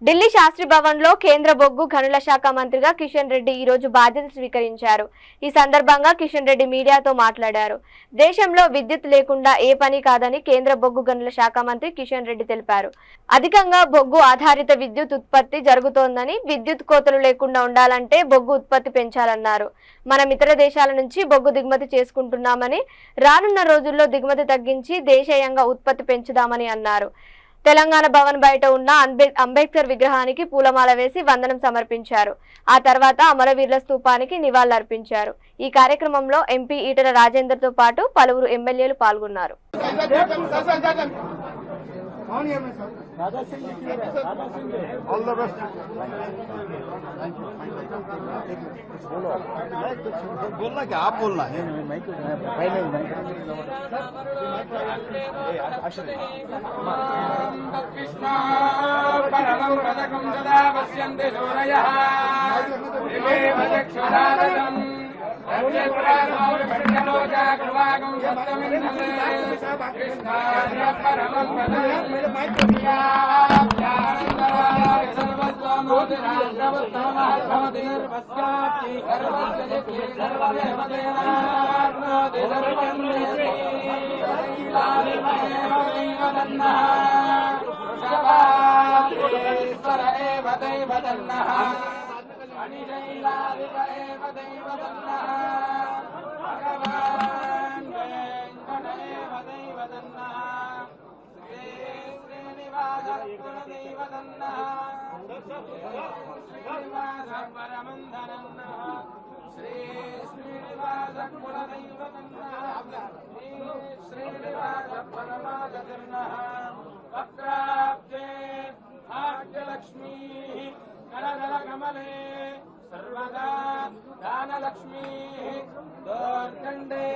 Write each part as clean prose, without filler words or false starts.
ఢిల్లీ శాస్త్రి భవన్ లో కేంద్ర బొగ్గు గనుల శాఖ మంత్రిగా కిషన్ రెడ్డి ఈ రోజు బాధ్యతలు స్వీకరించారు. ఈ సందర్భంగా కిషన్ రెడ్డి మీడియాతో మాట్లాడారు. దేశంలో విద్యుత్ లేకుండా ఏ పని కాదని కేంద్ర బొగ్గు గనుల శాఖ మంత్రి కిషన్ రెడ్డి తెలిపారు. అధికంగా బొగ్గు ఆధారిత విద్యుత్ ఉత్పత్తి జరుగుతోందని, విద్యుత్ కోతలు లేకుండా ఉండాలంటే బొగ్గు ఉత్పత్తి పెంచాలన్నారు. మనం ఇతర దేశాల నుంచి బొగ్గు దిగుమతి చేసుకుంటున్నామని, రానున్న రోజుల్లో దిగుమతి తగ్గించి దేశీయంగా ఉత్పత్తి పెంచుదామని అన్నారు. తెలంగాణ భవన్ బయట ఉన్న అంబేద్కర్ విగ్రహానికి పూలమాల వేసి వందనం సమర్పించారు. ఆ తర్వాత అమరవీరుల స్తూపానికి నివాళులర్పించారు. ఈ కార్యక్రమంలో ఎంపీ ఈటల రాజేందర్ తో పాటు పలువురు ఎమ్మెల్యేలు పాల్గొన్నారు. बोलना क्या आप बोलना है लक्ष्मी कमले सर्वदा दानलक्ष्मी दोर्दंडे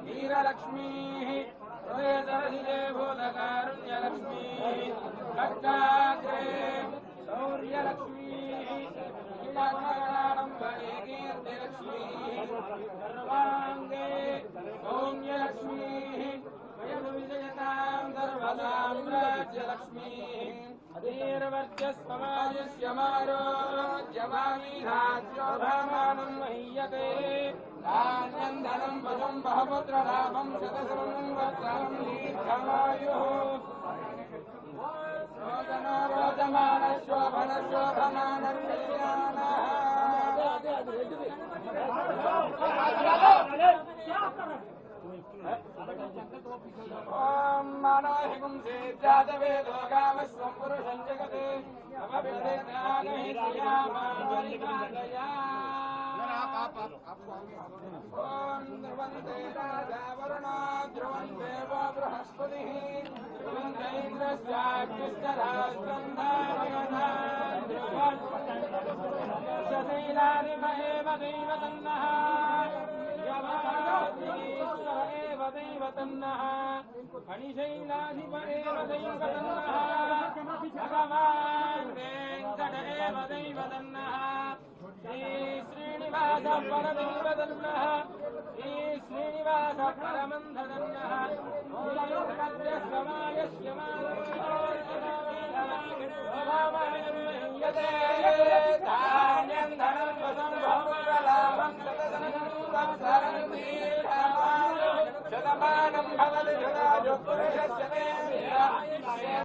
वीरलक्ष्मी हृदयदर्शिते भूतकारुण्यलक्ष्मी खड्गाग्रे शौर्यलक्ष्मी कीर्तिलक्ष्मी सर्वांगे सौम्यलक्ष्मी विजयतां सर्वदां राज्यलक्ष्मी अधीर्वर्चस्वमायुष्यमारोग्यमामीहास्योभामानं महीयते धान्यं धनं पशुं बहुपुत्रलाभं शतसहस्रं वत्सरं दीर्घमायुः रोदनो रोदमानशोभनशोभमानं ओम मानोहिगुं सेद्यादवेदो कामस्वं पुरुषं जगते अवभिदेनानहितयामावरिकादया ओम ध्रुवन्ते राजा वरुणो ध्रुवं देवो बृहस्पतिः ध्रुवन्ते इन्द्रस्याग्निश्चरास्कन्धारयना शतैलानि महेव दैवतन्नः फणिशैलाधिपरेव दैवतन्नः भगवान् वेङ्कटेव दैवतन्नः श्रीश्रीनिवासः परदैवतन्नः श्रीश्रीनिवासः परमन्धतन्नः धान्यं धनं वसं बहुलाभं शतमानं भवति